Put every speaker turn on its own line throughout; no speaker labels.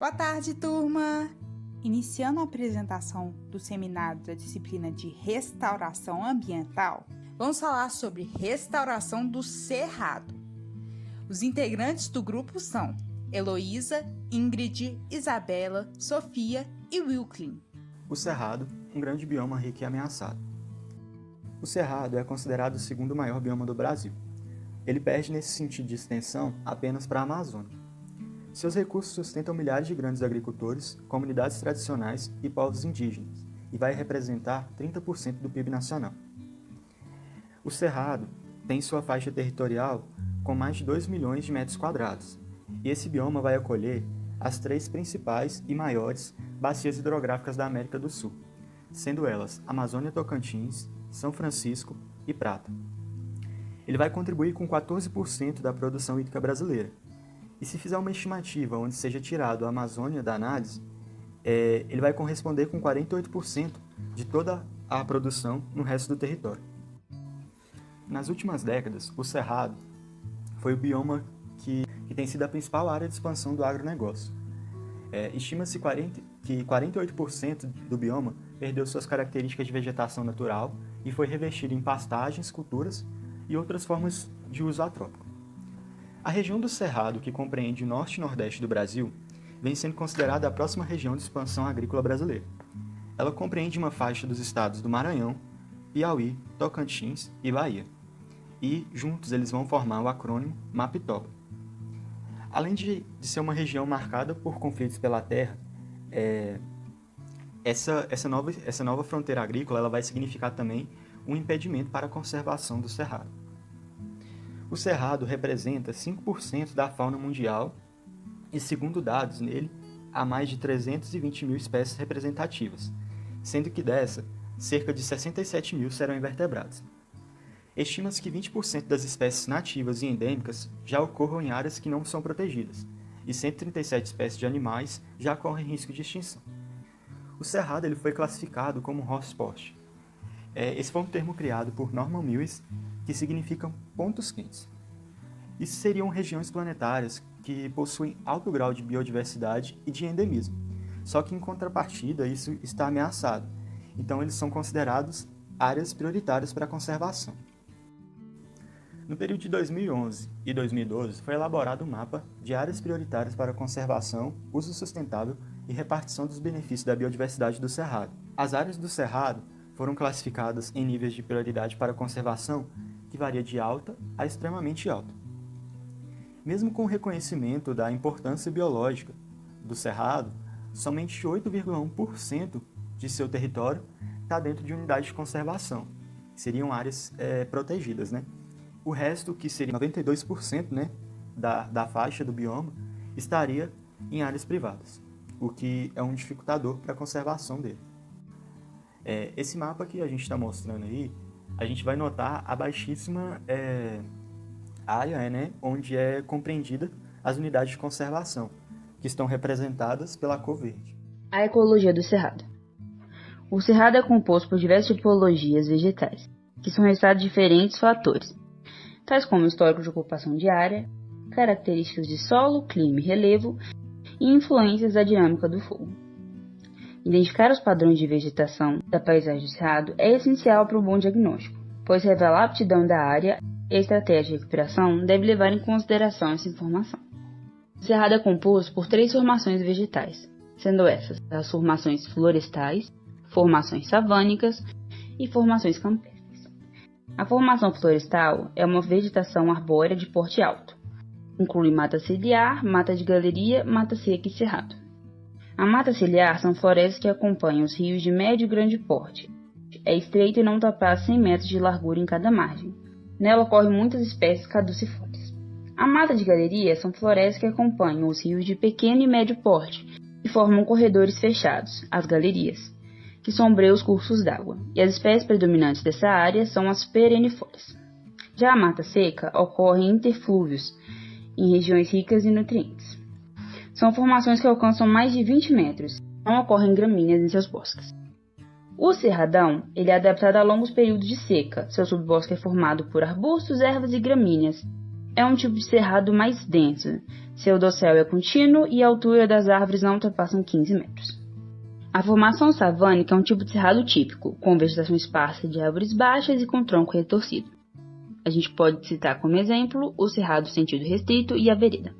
Boa tarde, turma! Iniciando a apresentação do seminário da disciplina de Restauração Ambiental, vamos falar sobre restauração do cerrado. Os integrantes do grupo são Heloísa, Ingrid, Isabela, Sofia e Wilklin.
O cerrado, um grande bioma rico e ameaçado. O cerrado é considerado o segundo maior bioma do Brasil. Ele perde nesse sentido de extensão apenas para a Amazônia. Seus recursos sustentam milhares de grandes agricultores, comunidades tradicionais e povos indígenas, e vai representar 30% do PIB nacional. O cerrado tem sua faixa territorial com mais de 2 milhões de metros quadrados, e esse bioma vai acolher as 3 principais e maiores bacias hidrográficas da América do Sul, sendo elas Amazônia Tocantins, São Francisco e Prata. Ele vai contribuir com 14% da produção hídrica brasileira. E se fizer uma estimativa onde seja tirado a Amazônia da análise, ele vai corresponder com 48% de toda a produção no resto do território. Nas últimas décadas, o cerrado foi o bioma que tem sido a principal área de expansão do agronegócio. Estima-se que 48% do bioma perdeu suas características de vegetação natural e foi revestido em pastagens, culturas e outras formas de uso atrópico. A região do Cerrado, que compreende o norte e nordeste do Brasil, vem sendo considerada a próxima região de expansão agrícola brasileira. Ela compreende uma faixa dos estados do Maranhão, Piauí, Tocantins e Bahia. E, juntos, eles vão formar o acrônimo MAPTOBA. Além de ser uma região marcada por conflitos pela terra, essa nova fronteira agrícola ela vai significar também um impedimento para a conservação do cerrado. O cerrado representa 5% da fauna mundial e, segundo dados nele, há mais de 320 mil espécies representativas, sendo que dessa, cerca de 67 mil serão invertebradas. Estima-se que 20% das espécies nativas e endêmicas já ocorram em áreas que não são protegidas, e 137 espécies de animais já correm risco de extinção. O cerrado ele foi classificado como hotspot. Esse foi um termo criado por Norman Mills, que significam pontos quentes. Isso seriam regiões planetárias que possuem alto grau de biodiversidade e de endemismo, só que em contrapartida isso está ameaçado, então eles são considerados áreas prioritárias para a conservação. No período de 2011 e 2012 foi elaborado um mapa de áreas prioritárias para a conservação, uso sustentável e repartição dos benefícios da biodiversidade do cerrado. As áreas do cerrado foram classificadas em níveis de prioridade para a conservação que varia de alta a extremamente alta. Mesmo com o reconhecimento da importância biológica do cerrado, somente 8,1% de seu território está dentro de unidades de conservação, que seriam áreas protegidas, né? O resto, que seria 92%, da faixa do bioma, estaria em áreas privadas, o que é um dificultador para a conservação dele. Esse mapa que a gente está mostrando aí, a gente vai notar a baixíssima área, onde é compreendida as unidades de conservação, que estão representadas pela cor verde.
A ecologia do cerrado. O cerrado é composto por diversas tipologias vegetais, que são resultado de diferentes fatores, tais como histórico de ocupação de área, características de solo, clima e relevo, e influências da dinâmica do fogo. Identificar os padrões de vegetação da paisagem do cerrado é essencial para um bom diagnóstico, pois revela a aptidão da área e a estratégia de recuperação deve levar em consideração essa informação. O cerrado é composto por 3 formações vegetais, sendo essas as formações florestais, formações savânicas e formações campestres. A formação florestal é uma vegetação arbórea de porte alto. Inclui mata ciliar, mata de galeria, mata seca e cerrado. A mata ciliar são florestas que acompanham os rios de médio e grande porte. É estreita e não ultrapassa 100 metros de largura em cada margem. Nela ocorrem muitas espécies caducifólias. A mata de galeria são florestas que acompanham os rios de pequeno e médio porte e formam corredores fechados, as galerias, que sombreiam os cursos d'água, e as espécies predominantes dessa área são as perennifólias. Já a mata seca ocorre em interflúvios, em regiões ricas em nutrientes. São formações que alcançam mais de 20 metros e não ocorrem gramíneas em seus bosques. O cerradão ele é adaptado a longos períodos de seca. Seu subbosque é formado por arbustos, ervas e gramíneas, é um tipo de cerrado mais denso. Seu dossel é contínuo e a altura das árvores não ultrapassam 15 metros. A formação savânica é um tipo de cerrado típico, com vegetação esparsa de árvores baixas e com tronco retorcido. A gente pode citar como exemplo o cerrado sentido restrito e a vereda.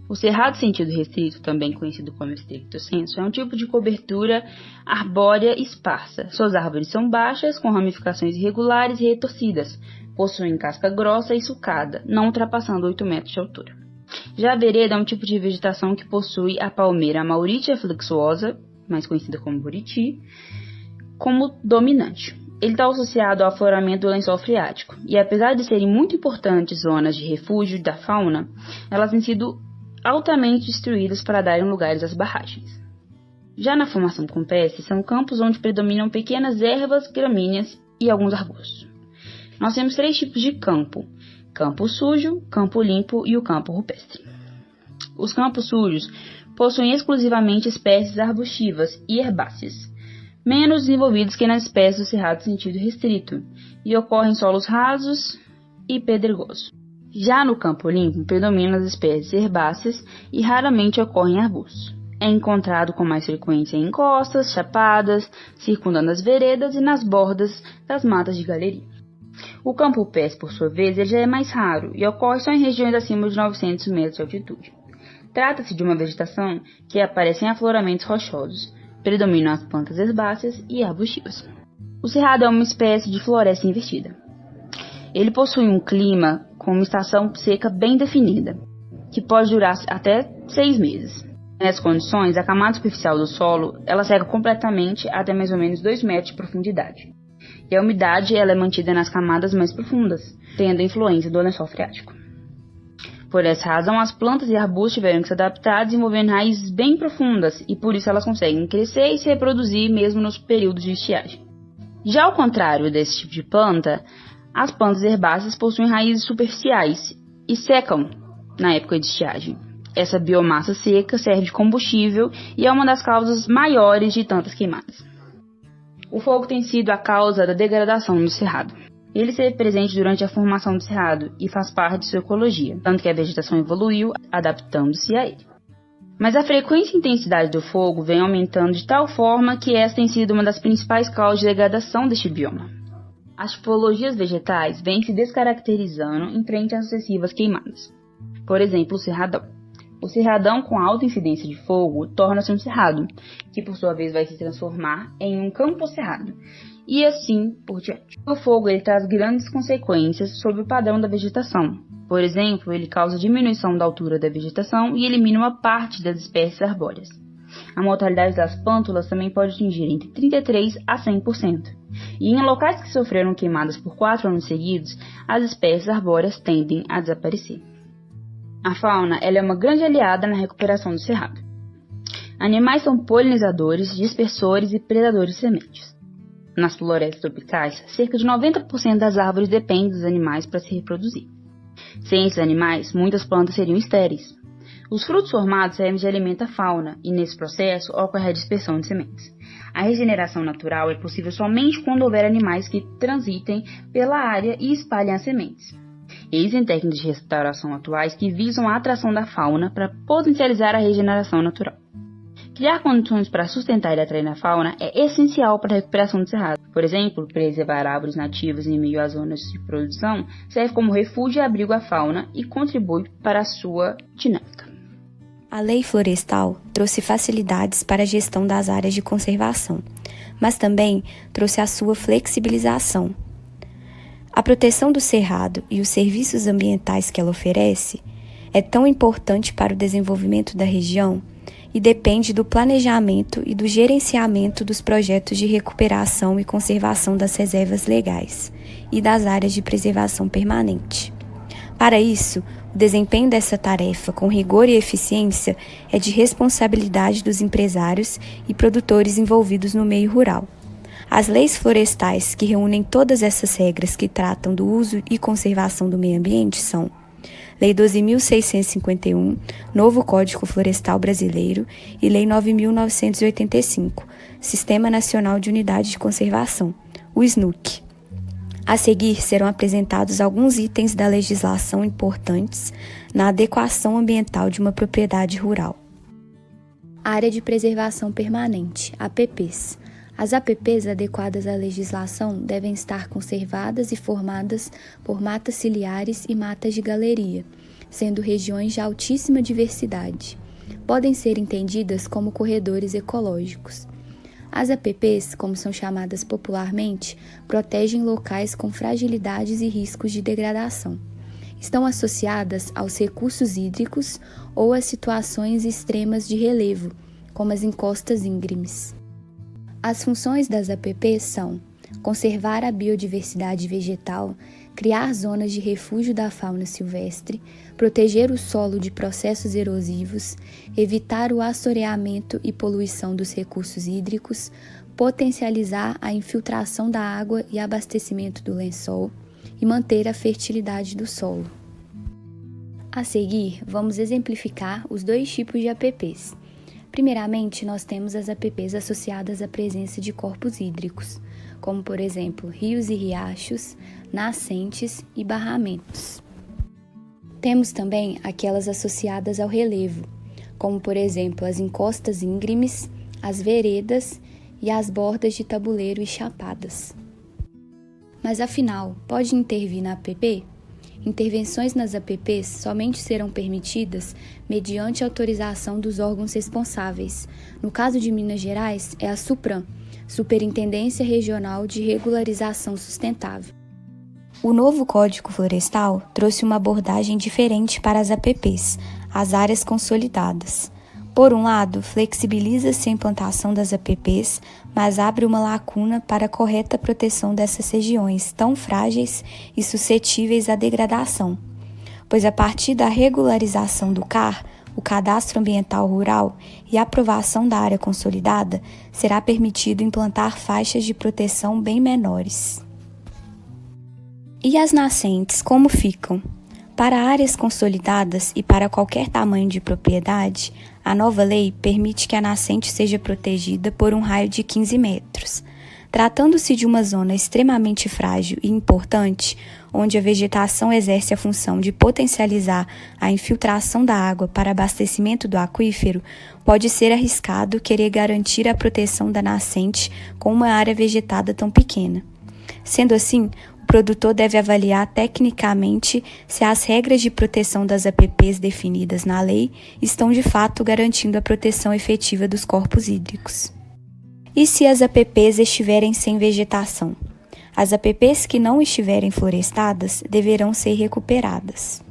O cerrado sentido restrito, também conhecido como stricto sensu, é um tipo de cobertura arbórea esparsa. Suas árvores são baixas, com ramificações irregulares e retorcidas, possuem casca grossa e sulcada, não ultrapassando 8 metros de altura. Já a vereda é um tipo de vegetação que possui a palmeira Mauritia flexuosa, mais conhecida como buriti, como dominante. Ele está associado ao afloramento do lençol freático, e apesar de serem muito importantes zonas de refúgio da fauna, elas têm sido altamente destruídas para darem lugares às barragens. Já na formação campestre, são campos onde predominam pequenas ervas, gramíneas e alguns arbustos. Nós temos 3 tipos de campo: campo sujo, campo limpo e o campo rupestre. Os campos sujos possuem exclusivamente espécies arbustivas e herbáceas, menos desenvolvidos que nas espécies do cerrado sentido restrito, e ocorrem em solos rasos e pedregosos. Já no campo limpo, predominam as espécies herbáceas e raramente ocorrem arbustos. É encontrado com mais frequência em encostas, chapadas, circundando as veredas e nas bordas das matas de galeria. O campo rupestre, por sua vez, ele já é mais raro e ocorre só em regiões acima de 900 metros de altitude. Trata-se de uma vegetação que aparece em afloramentos rochosos. Predominam as plantas herbáceas e arbustivas. O cerrado é uma espécie de floresta invertida. Ele possui um clima com uma estação seca bem definida, que pode durar até 6 meses. Nessas condições, a camada superficial do solo ela seca completamente até mais ou menos 2 metros de profundidade. E a umidade ela é mantida nas camadas mais profundas, tendo a influência do lençol freático. Por essa razão, as plantas e arbustos tiveram que se adaptar desenvolvendo raízes bem profundas e por isso elas conseguem crescer e se reproduzir mesmo nos períodos de estiagem. Já ao contrário desse tipo de planta, as plantas herbáceas possuem raízes superficiais e secam na época de estiagem. Essa biomassa seca serve de combustível e é uma das causas maiores de tantas queimadas. O fogo tem sido a causa da degradação do cerrado. Ele esteve presente durante a formação do cerrado e faz parte de sua ecologia, tanto que a vegetação evoluiu, adaptando-se a ele. Mas a frequência e intensidade do fogo vem aumentando de tal forma que essa tem sido uma das principais causas de degradação deste bioma. As tipologias vegetais vêm se descaracterizando em frente às sucessivas queimadas. Por exemplo, o cerradão. O cerradão com alta incidência de fogo torna-se um cerrado, que por sua vez vai se transformar em um campo-cerrado, e assim por diante. O fogo ele traz grandes consequências sobre o padrão da vegetação. Por exemplo, ele causa diminuição da altura da vegetação e elimina uma parte das espécies arbóreas. A mortalidade das plântulas também pode atingir entre 33% a 100%. E em locais que sofreram queimadas por 4 anos seguidos, as espécies arbóreas tendem a desaparecer. A fauna ela é uma grande aliada na recuperação do cerrado. Animais são polinizadores, dispersores e predadores de sementes. Nas florestas tropicais, cerca de 90% das árvores dependem dos animais para se reproduzir. Sem esses animais, muitas plantas seriam estéreis. Os frutos formados servem de alimento à fauna, e nesse processo ocorre a dispersão de sementes. A regeneração natural é possível somente quando houver animais que transitem pela área e espalhem as sementes. Existem técnicas de restauração atuais que visam a atração da fauna para potencializar a regeneração natural. Criar condições para sustentar e atrair a fauna é essencial para a recuperação do cerrado. Por exemplo, preservar árvores nativas em meio às zonas de produção serve como refúgio e abrigo à fauna e contribui para a sua dinâmica.
A lei florestal trouxe facilidades para a gestão das áreas de conservação, mas também trouxe a sua flexibilização. A proteção do cerrado e os serviços ambientais que ela oferece é tão importante para o desenvolvimento da região e depende do planejamento e do gerenciamento dos projetos de recuperação e conservação das reservas legais e das áreas de preservação permanente. Para isso, o desempenho dessa tarefa com rigor e eficiência é de responsabilidade dos empresários e produtores envolvidos no meio rural. As leis florestais que reúnem todas essas regras que tratam do uso e conservação do meio ambiente são Lei 12.651, Novo Código Florestal Brasileiro e Lei 9.985, Sistema Nacional de Unidade de Conservação, o SNUC. A seguir serão apresentados alguns itens da legislação importantes na adequação ambiental de uma propriedade rural. Área de Preservação Permanente, APPs. As APPs adequadas à legislação devem estar conservadas e formadas por matas ciliares e matas de galeria, sendo regiões de altíssima diversidade. Podem ser entendidas como corredores ecológicos. As APPs, como são chamadas popularmente, protegem locais com fragilidades e riscos de degradação. Estão associadas aos recursos hídricos ou a situações extremas de relevo, como as encostas íngremes. As funções das APPs são conservar a biodiversidade vegetal, criar zonas de refúgio da fauna silvestre, proteger o solo de processos erosivos, evitar o assoreamento e poluição dos recursos hídricos, potencializar a infiltração da água e abastecimento do lençol e manter a fertilidade do solo. A seguir, vamos exemplificar os dois tipos de APPs. Primeiramente, nós temos as APPs associadas à presença de corpos hídricos, como, por exemplo, rios e riachos, nascentes e barramentos. Temos também aquelas associadas ao relevo, como, por exemplo, as encostas íngremes, as veredas e as bordas de tabuleiro e chapadas. Mas, afinal, pode intervir na APP? Intervenções nas APPs somente serão permitidas mediante autorização dos órgãos responsáveis. No caso de Minas Gerais, é a SUPRAM, Superintendência Regional de Regularização Sustentável. O novo Código Florestal trouxe uma abordagem diferente para as APPs, as áreas consolidadas. Por um lado, flexibiliza-se a implantação das APPs, mas abre uma lacuna para a correta proteção dessas regiões tão frágeis e suscetíveis à degradação, pois a partir da regularização do CAR, o Cadastro Ambiental Rural, e a aprovação da área consolidada, será permitido implantar faixas de proteção bem menores. E as nascentes, como ficam? Para áreas consolidadas e para qualquer tamanho de propriedade, a nova lei permite que a nascente seja protegida por um raio de 15 metros. Tratando-se de uma zona extremamente frágil e importante, onde a vegetação exerce a função de potencializar a infiltração da água para abastecimento do aquífero, pode ser arriscado querer garantir a proteção da nascente com uma área vegetada tão pequena. Sendo assim, o produtor deve avaliar tecnicamente se as regras de proteção das APPs definidas na lei estão de fato garantindo a proteção efetiva dos corpos hídricos. E se as APPs estiverem sem vegetação? As APPs que não estiverem florestadas deverão ser recuperadas.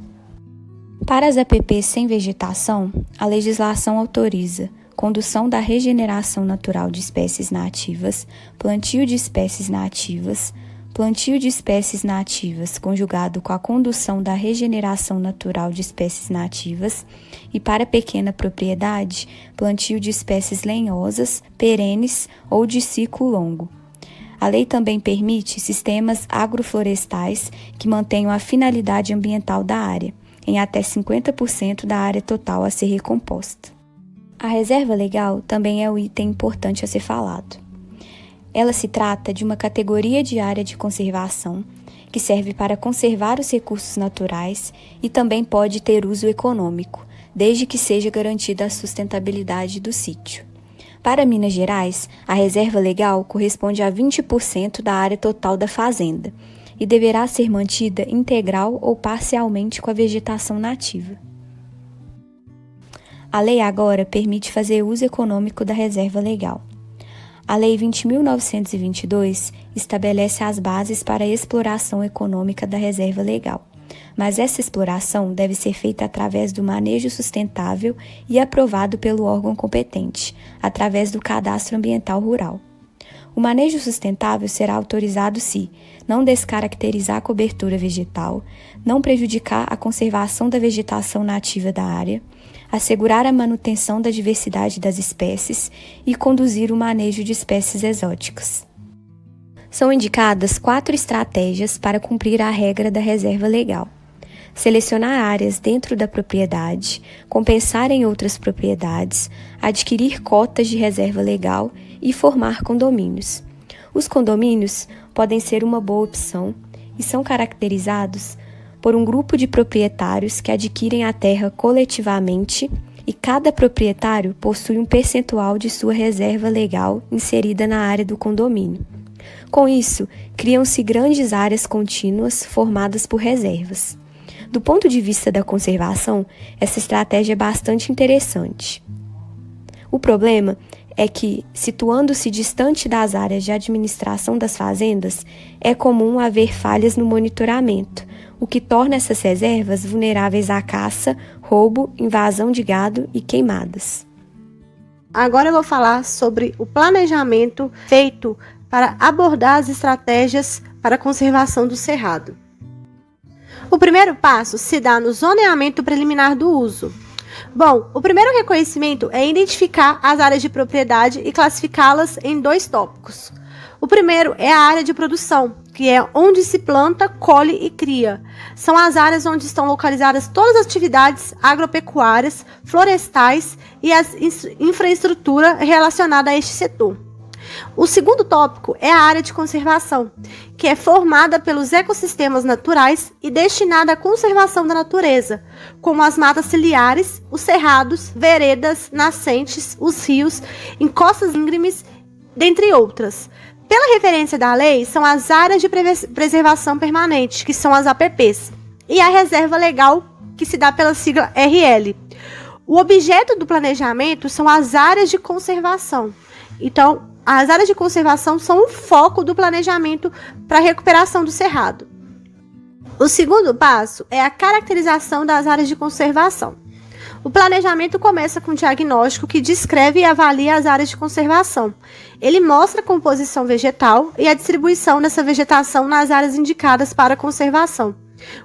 Para as APPs sem vegetação, a legislação autoriza condução da regeneração natural de espécies nativas, plantio de espécies nativas, plantio de espécies nativas conjugado com a condução da regeneração natural de espécies nativas e, para pequena propriedade, plantio de espécies lenhosas, perenes ou de ciclo longo. A lei também permite sistemas agroflorestais que mantenham a finalidade ambiental da área, em até 50% da área total a ser recomposta. A reserva legal também é um item importante a ser falado. Ela se trata de uma categoria de área de conservação que serve para conservar os recursos naturais e também pode ter uso econômico, desde que seja garantida a sustentabilidade do sítio. Para Minas Gerais, a reserva legal corresponde a 20% da área total da fazenda e deverá ser mantida integral ou parcialmente com a vegetação nativa. A lei agora permite fazer uso econômico da reserva legal. A Lei 20.922 estabelece as bases para a exploração econômica da reserva legal, mas essa exploração deve ser feita através do manejo sustentável e aprovado pelo órgão competente, através do Cadastro Ambiental Rural. O manejo sustentável será autorizado se não descaracterizar a cobertura vegetal, não prejudicar a conservação da vegetação nativa da área, assegurar a manutenção da diversidade das espécies e conduzir o manejo de espécies exóticas. São indicadas 4 estratégias para cumprir a regra da reserva legal: selecionar áreas dentro da propriedade, compensar em outras propriedades, adquirir cotas de reserva legal e formar condomínios. Os condomínios podem ser uma boa opção, e são caracterizados por um grupo de proprietários que adquirem a terra coletivamente e cada proprietário possui um percentual de sua reserva legal inserida na área do condomínio. Com isso, criam-se grandes áreas contínuas formadas por reservas. Do ponto de vista da conservação, essa estratégia é bastante interessante. O problema é que, situando-se distante das áreas de administração das fazendas, é comum haver falhas no monitoramento, o que torna essas reservas vulneráveis à caça, roubo, invasão de gado e queimadas.
Agora eu vou falar sobre o planejamento feito para abordar as estratégias para a conservação do cerrado. O primeiro passo se dá no zoneamento preliminar do uso. Bom, o primeiro reconhecimento é identificar as áreas de propriedade e classificá-las em 2 tópicos. O primeiro é a área de produção, que é onde se planta, colhe e cria. São as áreas onde estão localizadas todas as atividades agropecuárias, florestais e a infraestrutura relacionada a este setor. O segundo tópico é a área de conservação, que é formada pelos ecossistemas naturais e destinada à conservação da natureza, como as matas ciliares, os cerrados, veredas, nascentes, os rios, encostas íngremes, dentre outras. Pela referência da lei, são as áreas de preservação permanente, que são as APPs, e a reserva legal, que se dá pela sigla RL. O objeto do planejamento são as áreas de conservação. Então, as áreas de conservação são o foco do planejamento para a recuperação do cerrado. O segundo passo é a caracterização das áreas de conservação. O planejamento começa com um diagnóstico que descreve e avalia as áreas de conservação. Ele mostra a composição vegetal e a distribuição dessa vegetação nas áreas indicadas para conservação,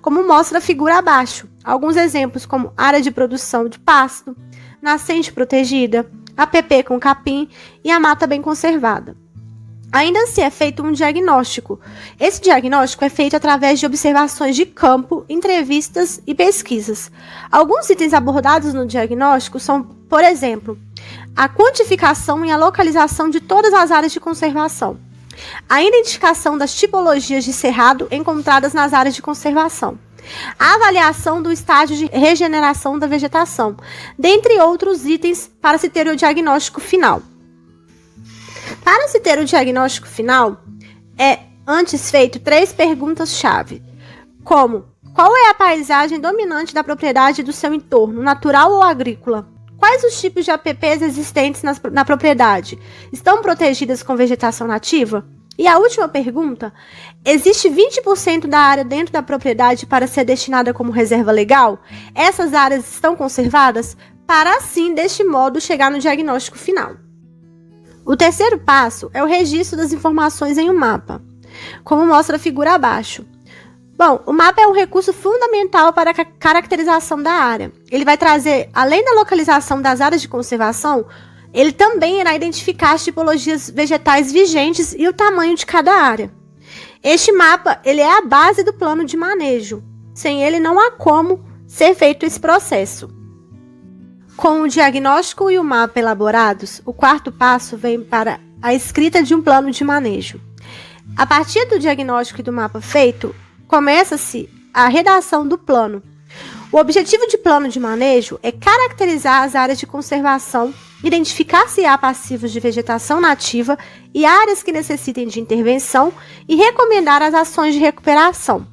como mostra a figura abaixo. Alguns exemplos como área de produção de pasto, nascente protegida, APP com capim e a mata bem conservada. Ainda assim é feito um diagnóstico. Esse diagnóstico é feito através de observações de campo, entrevistas e pesquisas. Alguns itens abordados no diagnóstico são, por exemplo, a quantificação e a localização de todas as áreas de conservação, a identificação das tipologias de cerrado encontradas nas áreas de conservação, a avaliação do estágio de regeneração da vegetação, dentre outros itens para se ter o diagnóstico final. Para se ter o diagnóstico final, é antes feito 3 perguntas-chave, como: qual é a paisagem dominante da propriedade do seu entorno, natural ou agrícola? Quais os tipos de APPs existentes na propriedade? Estão protegidas com vegetação nativa? E a última pergunta: existe 20% da área dentro da propriedade para ser destinada como reserva legal? Essas áreas estão conservadas? Para assim, deste modo, chegar no diagnóstico final. O terceiro passo é o registro das informações em um mapa, como mostra a figura abaixo. Bom, o mapa é um recurso fundamental para a caracterização da área. Ele vai trazer, além da localização das áreas de conservação, ele também irá identificar as tipologias vegetais vigentes e o tamanho de cada área. Este mapa ele é a base do plano de manejo. Sem ele não há como ser feito esse processo. Com o diagnóstico e o mapa elaborados, o quarto passo vem para a escrita de um plano de manejo. A partir do diagnóstico e do mapa feito, começa-se a redação do plano. O objetivo de plano de manejo é caracterizar as áreas de conservação, identificar se há passivos de vegetação nativa e áreas que necessitem de intervenção e recomendar as ações de recuperação.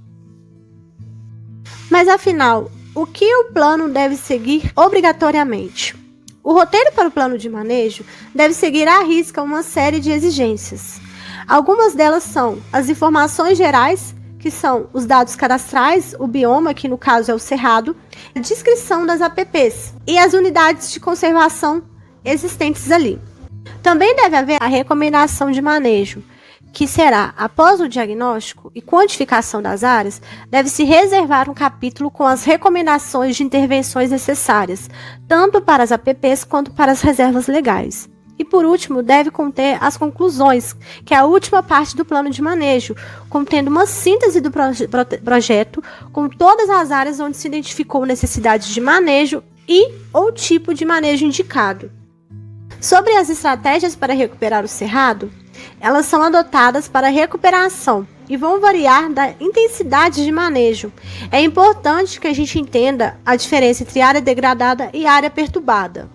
Mas afinal, o que o plano deve seguir obrigatoriamente? O roteiro para o plano de manejo deve seguir à risca uma série de exigências. Algumas delas são as informações gerais, que são os dados cadastrais, o bioma, que no caso é o cerrado, a descrição das APPs e as unidades de conservação existentes ali. Também deve haver a recomendação de manejo, que será, após o diagnóstico e quantificação das áreas, deve-se reservar um capítulo com as recomendações de intervenções necessárias, tanto para as APPs quanto para as reservas legais. E, por último, deve conter as conclusões, que é a última parte do plano de manejo, contendo uma síntese do projeto com todas as áreas onde se identificou necessidade de manejo e ou tipo de manejo indicado. Sobre as estratégias para recuperar o cerrado, Elas são adotadas para recuperação e vão variar da intensidade de manejo. É importante que a gente entenda a diferença entre área degradada e área perturbada.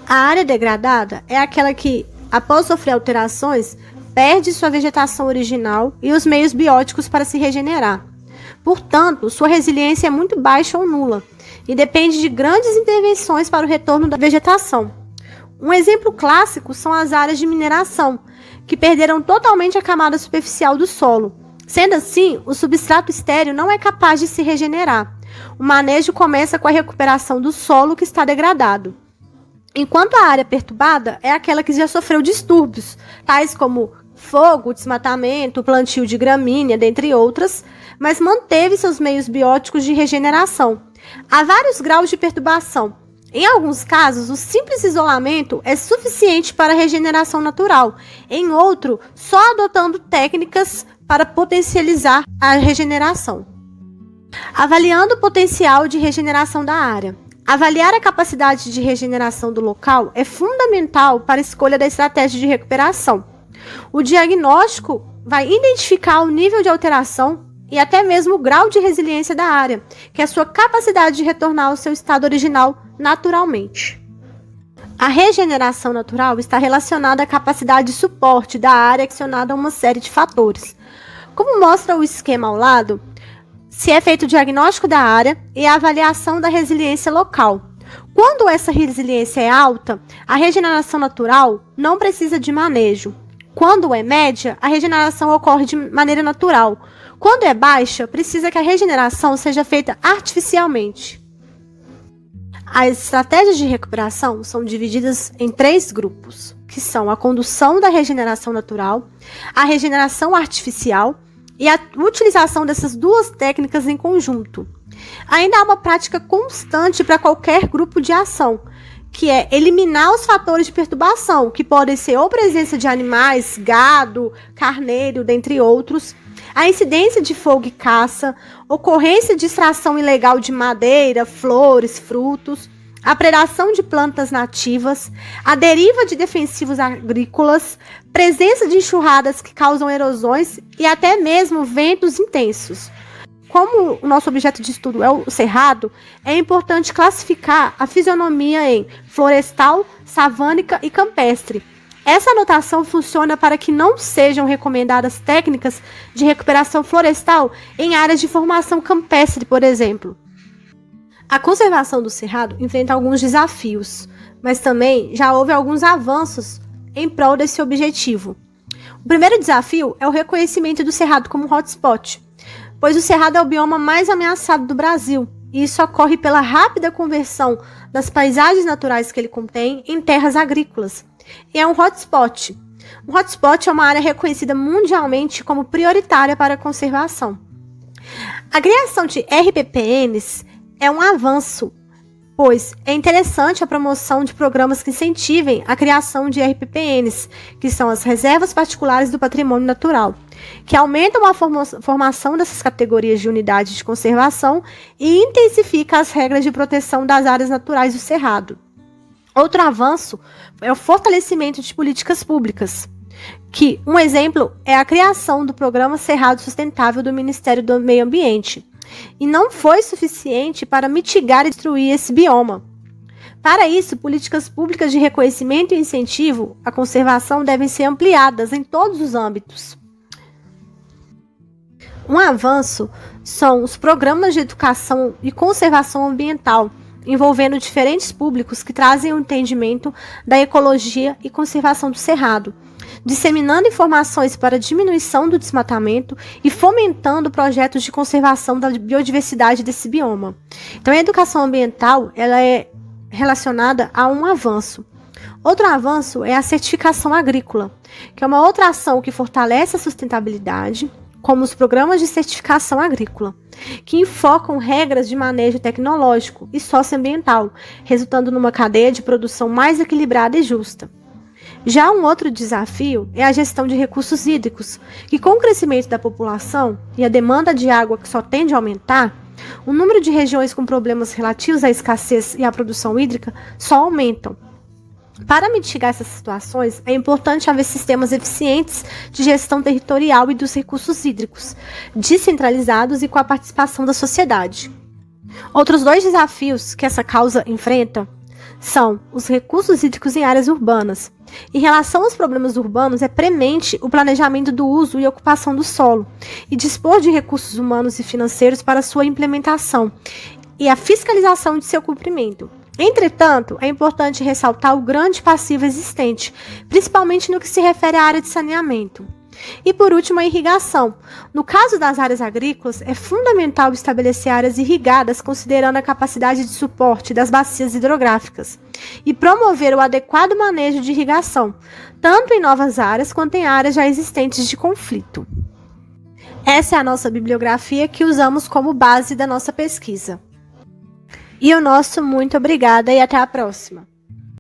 A área degradada é aquela que, após sofrer alterações, perde sua vegetação original e os meios bióticos para se regenerar. Portanto, sua resiliência é muito baixa ou nula e depende de grandes intervenções para o retorno da vegetação. Um exemplo clássico são as áreas de mineração, que perderam totalmente a camada superficial do solo. Sendo assim, o substrato estéril não é capaz de se regenerar. O manejo começa com a recuperação do solo que está degradado. Enquanto a área perturbada é aquela que já sofreu distúrbios, tais como fogo, desmatamento, plantio de gramínea, dentre outras, mas manteve seus meios bióticos de regeneração. Há vários graus de perturbação. Em alguns casos, o simples isolamento é suficiente para a regeneração natural. Em outro, só adotando técnicas para potencializar a regeneração. Avaliando o potencial de regeneração da área. Avaliar a capacidade de regeneração do local é fundamental para a escolha da estratégia de recuperação. O diagnóstico vai identificar o nível de alteração e até mesmo o grau de resiliência da área, que é a sua capacidade de retornar ao seu estado original naturalmente. A regeneração natural está relacionada à capacidade de suporte da área acionada a uma série de fatores. Como mostra o esquema ao lado, se é feito o diagnóstico da área e a avaliação da resiliência local. Quando essa resiliência é alta, a regeneração natural não precisa de manejo. Quando é média, a regeneração ocorre de maneira natural. Quando é baixa, precisa que a regeneração seja feita artificialmente. As estratégias de recuperação são divididas em 3 grupos, que são a condução da regeneração natural, a regeneração artificial e a utilização dessas 2 técnicas em conjunto. Ainda há uma prática constante para qualquer grupo de ação, que é eliminar os fatores de perturbação, que podem ser ou presença de animais, gado, carneiro, dentre outros, a incidência de fogo e caça, ocorrência de extração ilegal de madeira, flores, frutos, a predação de plantas nativas, a deriva de defensivos agrícolas, presença de enxurradas que causam erosões e até mesmo ventos intensos. Como o nosso objeto de estudo é o cerrado, é importante classificar a fisionomia em florestal, savânica e campestre. Essa anotação funciona para que não sejam recomendadas técnicas de recuperação florestal em áreas de formação campestre, por exemplo. A conservação do cerrado enfrenta alguns desafios, mas também já houve alguns avanços em prol desse objetivo. O primeiro desafio é o reconhecimento do cerrado como hotspot, pois o cerrado é o bioma mais ameaçado do Brasil, e isso ocorre pela rápida conversão das paisagens naturais que ele contém em terras agrícolas. E é um hotspot. Um hotspot é uma área reconhecida mundialmente como prioritária para a conservação. A criação de RPPNs é um avanço, pois é interessante a promoção de programas que incentivem a criação de RPPNs, que são as Reservas Particulares do Patrimônio Natural, que aumentam a formação dessas categorias de unidades de conservação e intensifica as regras de proteção das áreas naturais do Cerrado. Outro avanço é o fortalecimento de políticas públicas, que um exemplo é a criação do Programa Cerrado Sustentável do Ministério do Meio Ambiente, e não foi suficiente para mitigar e destruir esse bioma. Para isso, políticas públicas de reconhecimento e incentivo à conservação devem ser ampliadas em todos os âmbitos. Um avanço são os programas de educação e conservação ambiental, envolvendo diferentes públicos que trazem o entendimento da ecologia e conservação do cerrado, disseminando informações para a diminuição do desmatamento e fomentando projetos de conservação da biodiversidade desse bioma. Então, a educação ambiental ela é relacionada a um avanço. Outro avanço é a certificação agrícola, que é uma outra ação que fortalece a sustentabilidade, como os programas de certificação agrícola, que enfocam regras de manejo tecnológico e socioambiental, resultando numa cadeia de produção mais equilibrada e justa. Já um outro desafio é a gestão de recursos hídricos, que com o crescimento da população e a demanda de água que só tende a aumentar, o número de regiões com problemas relativos à escassez e à produção hídrica só aumentam. Para mitigar essas situações, é importante haver sistemas eficientes de gestão territorial e dos recursos hídricos, descentralizados e com a participação da sociedade. Outros 2 desafios que essa causa enfrenta são os recursos hídricos em áreas urbanas. Em relação aos problemas urbanos, é premente o planejamento do uso e ocupação do solo e dispor de recursos humanos e financeiros para sua implementação e a fiscalização de seu cumprimento. Entretanto, é importante ressaltar o grande passivo existente, principalmente no que se refere à área de saneamento. E por último, a irrigação. No caso das áreas agrícolas, é fundamental estabelecer áreas irrigadas considerando a capacidade de suporte das bacias hidrográficas e promover o adequado manejo de irrigação, tanto em novas áreas quanto em áreas já existentes de conflito. Essa é a nossa bibliografia que usamos como base da nossa pesquisa. E o nosso muito obrigada e até a próxima!